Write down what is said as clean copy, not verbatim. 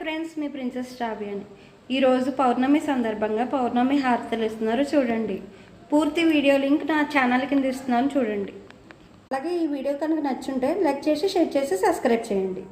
Friends, మీ princess శ్రావ్య అని. ఈరోజు పౌర్ణమి సందర్భంగా పౌర్ణమి హారతలు ఇస్తున్నారు చూడండి. పూర్తి వీడియో లింక్ నా ఛానల్ కింద ఇస్తున్నాను చూడండి. అలాగే ఈ వీడియో కనుక నచ్చుంటే లైక్ చేసి, షేర్ చేసి, సబ్స్క్రైబ్ చేయండి.